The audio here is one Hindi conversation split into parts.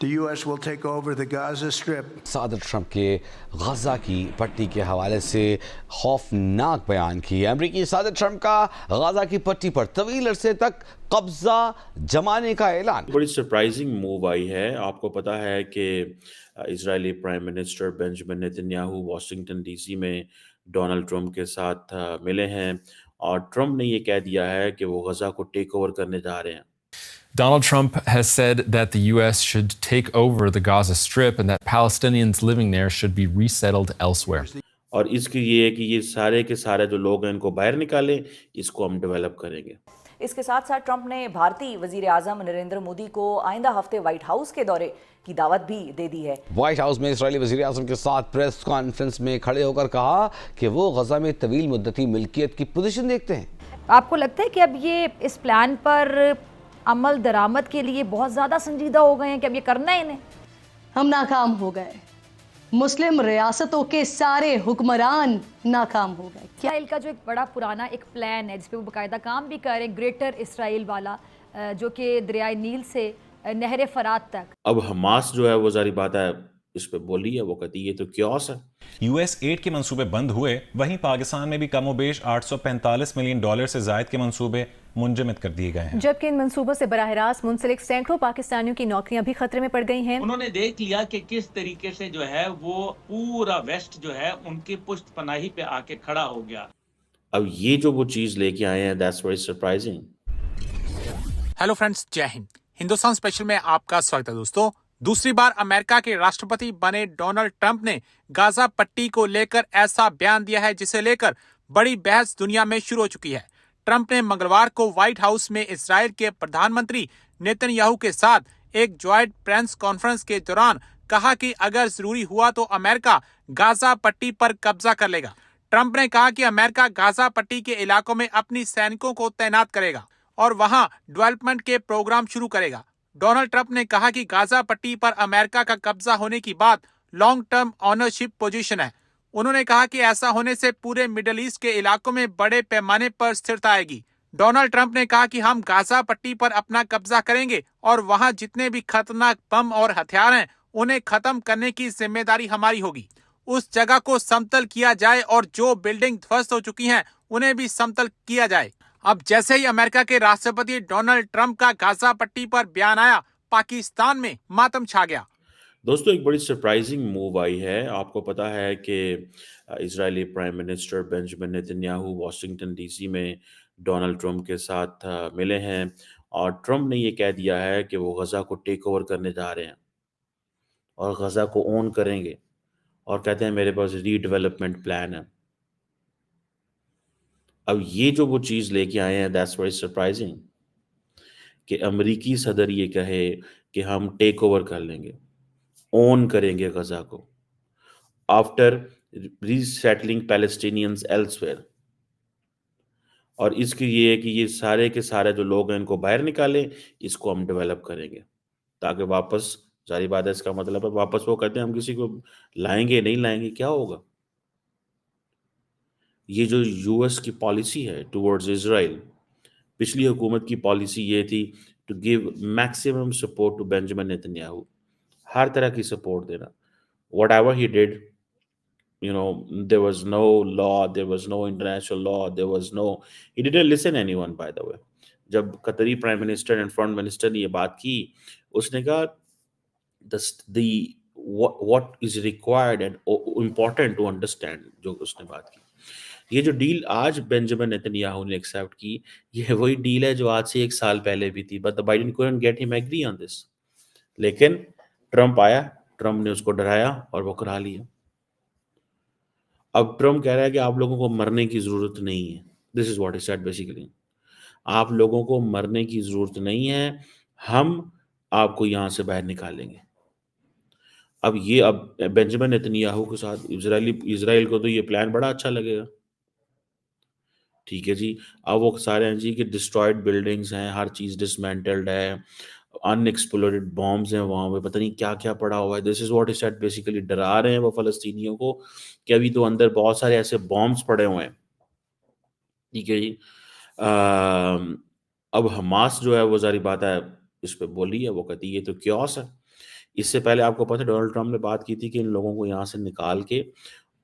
The U.S. will take over the Gaza Strip. सदर ट्रंप के गजा की पट्टी के हवाले से खौफनाक बयान किए। अमरीकी सदर ट्रंप का गजा की पट्टी पर तवील अरसे तक कब्जा जमाने का ऐलान। बड़ी सरप्राइजिंग मूव आई है। आपको पता है कि Israeli prime minister Benjamin Netanyahu Washington DC में डोनाल्ड ट्रंप के साथ मिले हैं और ट्रंप ने ये कह दिया है कि वो गजा को टेक ओवर करने जा रहे हैं। Donald Trump has said that the U.S. should take over the Gaza Strip and that Palestinians living there should be resettled elsewhere. और इसकी ये है कि ये सारे के सारे जो लोग हैं इनको बाहर निकालें, इसको हम डेवलप करेंगे। इसके साथ साथ ट्रंप ने भारतीय वजीर आजम नरेंद्र मोदी को आइंदा हफ्ते व्हाइट हाउस के दौरे की दावत भी दे दी है। व्हाइट हाउस में इजरायली वजीर आजम के साथ प्रेस कॉन्फ्रेंस में खड़े होकर कहा कि वो गजा में तवील मुद्दती मिल्कियत की पोजीशन देखते हैं। आपको लगता है कि अब ये इस प्लान पर अमल दरामद के लिए बहुत ज़्यादा संजीदा हो गए हैं कि अब ये करना है इन्हें? हम नाकाम हो गए। मुस्लिम रियासतों के सारे हुक्मरान नाकाम हो गए। इसराइल का जो एक बड़ा पुराना एक प्लान है जिस पे वो बाकायदा काम भी कर रहे हैं, ग्रेटर इसराइल वाला, जो कि दरियाए नील से नहर फरात तक। अब हमास जो है वो जारी बात है इस पे बोली है, वो कहती है ये तो क्योस है। यूएस एड के मंसूबे बंद हुए, वहीं पाकिस्तान में भी कमोबेश $845 मिलियन से जायद के मंसूबे मुंजमद कर दिए गए हैं। जबकि इन मंसूबों से बराह रास्त मुंसलिक सैकड़ों पाकिस्तानियों की नौकरियां भी खतरे में पड़ गई हैं। उन्होंने देख लिया कि किस तरीके से जो है वो पूरा वेस्ट जो है उनकी पुश्त पनाही पे आके खड़ा हो गया। अब ये जो वो चीज लेके आए हैं, that's very surprising. Hello friends, जय हिंद। हिंदुस्तान स्पेशल में आपका स्वागत है दोस्तों। दूसरी बार अमेरिका के राष्ट्रपति बने डोनाल्ड ट्रंप ने गाजा पट्टी को लेकर ऐसा बयान दिया है जिसे लेकर बड़ी बहस दुनिया में शुरू हो चुकी है। ट्रंप ने मंगलवार को व्हाइट हाउस में इजराइल के प्रधानमंत्री नेतन्याहू के साथ एक ज्वाइंट प्रेस कॉन्फ्रेंस के दौरान कहा कि अगर जरूरी हुआ तो अमेरिका गाजा पट्टी पर कब्जा कर लेगा। ट्रंप ने कहा कि अमेरिका गाजा पट्टी के इलाकों में अपनी सैनिकों को तैनात करेगा और वहां डेवलपमेंट के प्रोग्राम शुरू करेगा। डोनाल्ड ट्रंप ने कहा कि गाजा पट्टी पर अमेरिका का कब्जा होने की बात लॉन्ग टर्म ऑनरशिप पोजीशन है। उन्होंने कहा कि ऐसा होने से पूरे मिडिल ईस्ट के इलाकों में बड़े पैमाने पर स्थिरता आएगी। डोनाल्ड ट्रंप ने कहा कि हम गाजा पट्टी पर अपना कब्जा करेंगे और वहां जितने भी खतरनाक बम और हथियार हैं उन्हें खत्म करने की जिम्मेदारी हमारी होगी। उस जगह को समतल किया जाए और जो बिल्डिंग ध्वस्त हो चुकी हैं उन्हें भी समतल किया जाए। अब जैसे ही अमेरिका के राष्ट्रपति डोनाल्ड ट्रंप का गाजा पट्टी पर बयान आया, पाकिस्तान में मातम छा गया। दोस्तों, एक बड़ी सरप्राइजिंग मूव आई है। आपको पता है कि Israeli prime minister Benjamin Netanyahu Washington DC में डोनाल्ड ट्रंप के साथ मिले हैं और ट्रंप ने ये कह दिया है कि वो गजा को टेक ओवर करने जा रहे हैं और गजा को ओन करेंगे और कहते हैं मेरे पास रीडेवलपमेंट प्लान है। अब ये जो वो चीज़ लेके आए हैं, दैट्स वेरी सरप्राइजिंग कि अमेरिकी सदर ये कहे कि हम टेक ओवर कर लेंगे, ओन करेंगे गजा को आफ्टर रीसेटलिंग पैलेस्टीनियंस एल्सवेयर। और इसकी ये है कि ये सारे के सारे जो लोग हैं इनको बाहर निकालें, इसको हम डेवलप करेंगे ताकि वापस, जारी बात है इसका मतलब है वापस वो कहते हैं हम किसी को लाएंगे नहीं लाएंगे, क्या होगा। ये जो यूएस की पॉलिसी है टुवर्ड्स इजराइल, पिछली हुकूमत की पॉलिसी ये थी to give maximum support to Benjamin Netanyahu, हर तरह की सपोर्ट देना। Whatever he did, there was no law, there was no international law, he didn't listen anyone, by the way. जब कतरी prime minister and foreign minister ने ये बात की, उसने कहा what is required and important to understand, जो उसने बात की। ये जो डील आज बेंजामिन नेतन्याहू ने एक्सेप्ट की, ये वही डील है जो आज से 1 साल पहले भी थी, but Biden couldn't get him agree on this। लेकिन ट्रंप आया, ट्रंप ने उसको डराया और वो करा लिया। अब ट्रंप कह रहा है कि आप लोगों को मरने की जरूरत नहीं है। This is what he said basically, आप लोगों को मरने की जरूरत नहीं है, हम आपको यहां से बाहर निकालेंगे। अब बेंजामिन नेतन्याहू के साथ इजराइल को तो ये प्लान बड़ा अच्छा लगेगा, ठीक है जी। अब वो सारे हैं जी कि डिस्ट्रॉयड बिल्डिंग्स हैं, हर चीज डिसमेंटल्ड है, अनएक्सप्लोडेड बॉम्ब्स हैं वहां पे, पता नहीं क्या क्या पड़ा हुआ है। This is what he said basically, डरा रहे हैं वो फलस्तीनियों को कि अभी तो अंदर बहुत सारे ऐसे बॉम्ब्स पड़े हुए हैं, ठीक है जी। अब हमास जो है वो जारी बात है इस पे बोली है, वो कहती है ये तो क्योस है, इससे पहले आपको पता है डोनाल्ड ट्रंप ने बात की थी कि इन लोगों को यहाँ से निकाल के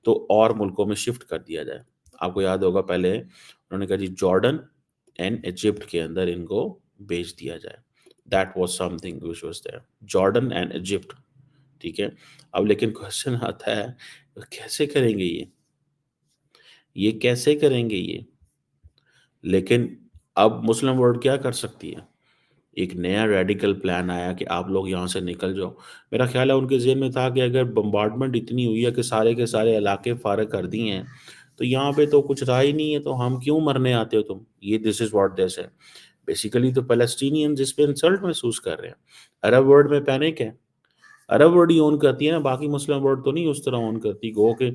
तो और मुल्कों में शिफ्ट कर दिया जाए। आपको याद होगा पहले उन्होंने कहा जी जॉर्डन एंड इजिप्ट के अंदर इनको भेज दिया जाए। That was something which was there, Jordan and Egypt, ठीक है। अब लेकिन क्वेश्चन आता है कैसे करेंगे ये कैसे करेंगे ये? लेकिन अब मुस्लिम वर्ल्ड क्या कर सकती है? एक नया रेडिकल प्लान आया कि आप लोग यहाँ से निकल जाओ। मेरा ख्याल है उनके ज़हन में था कि अगर बम्बार्डमेंट इतनी हुई है कि सारे के सारे इलाके फारग कर दिए हैं, तो यहाँ पे तो कुछ रहा ही नहीं है, तो हम क्यों मरने आते हो तुम? ये this is what they said. Basically तो पैलेस्टीनियंस इस पे इंसल्ट महसूस कर रहे हैं। अरब वर्ल्ड में पैनिक है। अरब वर्ल्ड ही ओन करती है ना, बाकी मुस्लिम वर्ल्ड तो नहीं उस तरह ओन करती। गो के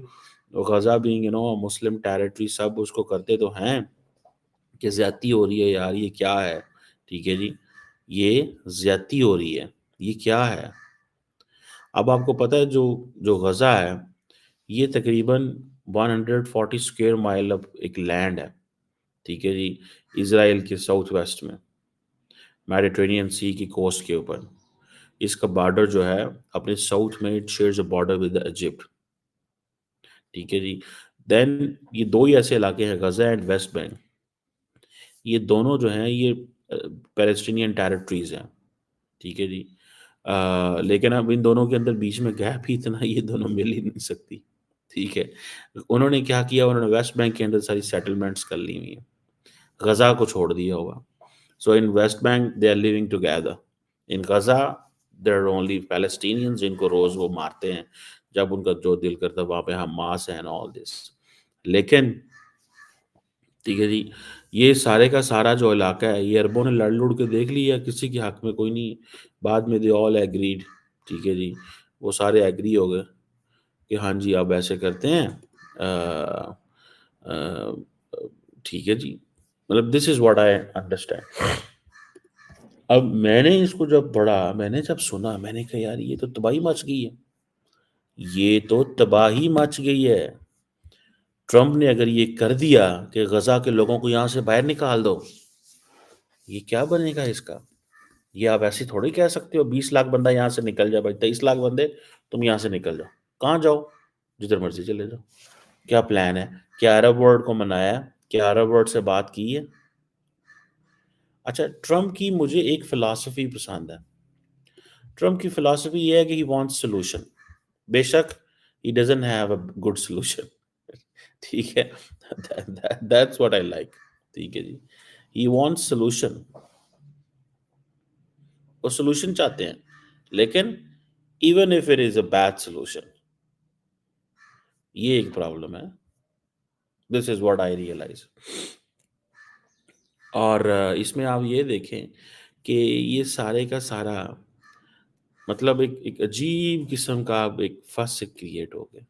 गज़ा बीइंग मुस्लिम टेरिटरी सब उसको करते तो हैं कि ज़्यादती हो रही है यार, ये क्या है? ठीक है जी, ये ज़्यादती हो रही है, ये क्या है? अब आपको पता है जो जो गज़ा है, ये तकरीबन 140 स्क्वायर माइल अब एक लैंड है, ठीक है जी, इज़राइल के साउथ वेस्ट में, मेडिटेरेनियन सी की कोस्ट के ऊपर। इसका बॉर्डर जो है अपने साउथ में it shares a border with Egypt, ठीक है जी। देन ये 2 ही ऐसे इलाके हैं गज़ा एंड वेस्ट बैंक। ये दोनों जो हैं ये पैलेस्टीनियन टेरिटरीज़ हैं, ठीक है जी। लेकिन अब इन दोनों के अंदर बीच में गैप ही इतना है, ये दोनों मिल ही नहीं सकती, ठीक है। उन्होंने क्या किया, उन्होंने वेस्ट बैंक के अंदर सारी सेटलमेंट्स कर ली हुई हैं, गज़ा को छोड़ दिया हुआ। So in West Bank they are living together, in Gaza there are only Palestinians जिनको रोज़ वो मारते हैं, जब उनका जो दिल करता है वहाँ पे हमास है एंड ऑल दिस। लेकिन ठीक है जी, ये सारे का सारा जो इलाका है, ये अरबों ने लड़-लुड़ के देख लिया, किसी के हक में कोई नहीं। बाद में दे ऑल एग्रीड, ठीक है जी, वो सारे एग्री हो गए कि हाँ जी, अब ऐसे करते हैं। अ अ, ठीक है जी, मतलब this is what I understand. अब मैंने इसको जब पढ़ा, मैंने जब सुना, मैंने कहा यार ये तो तबाही मच गई है, ये तो तबाही मच गई है। ट्रंप ने अगर ये कर दिया कि गज़ा के लोगों को यहाँ से बाहर निकाल दो, ये क्या बनेगा इसका? ये आप ऐसे थोड़ी कह सकते हो 20 लाख बंदा यहाँ से निकल जाए भाई, 23 लाख बंदे तुम यहाँ से निकल जाओ। कहाँ जाओ? जिधर मर्ज़ी चले जाओ। क्या प्लान है? क्या अरब वर्ल्ड को मनाया है? क्या अरब वर्ल्ड से बात की है? अच्छा, ट्रंप की मुझे एक फ़िलॉसफ़ी पसंद है। ट्रंप की फ़िलॉसफ़ी ये है कि ही वांट्स सॉल्यूशन। बेशक he doesn't have a good solution. ठीक है? दैट्स व्हाट आई लाइक, ठीक है जी। He wants solution. वो सॉल्यूशन चाहते हैं, लेकिन even if it is a bad solution, ये एक प्रॉब्लम है। This is what I realise. और इसमें आप ये देखें कि ये सारे का सारा मतलब एक एक अजीब किस्म का अब एक फस क्रिएट हो गया।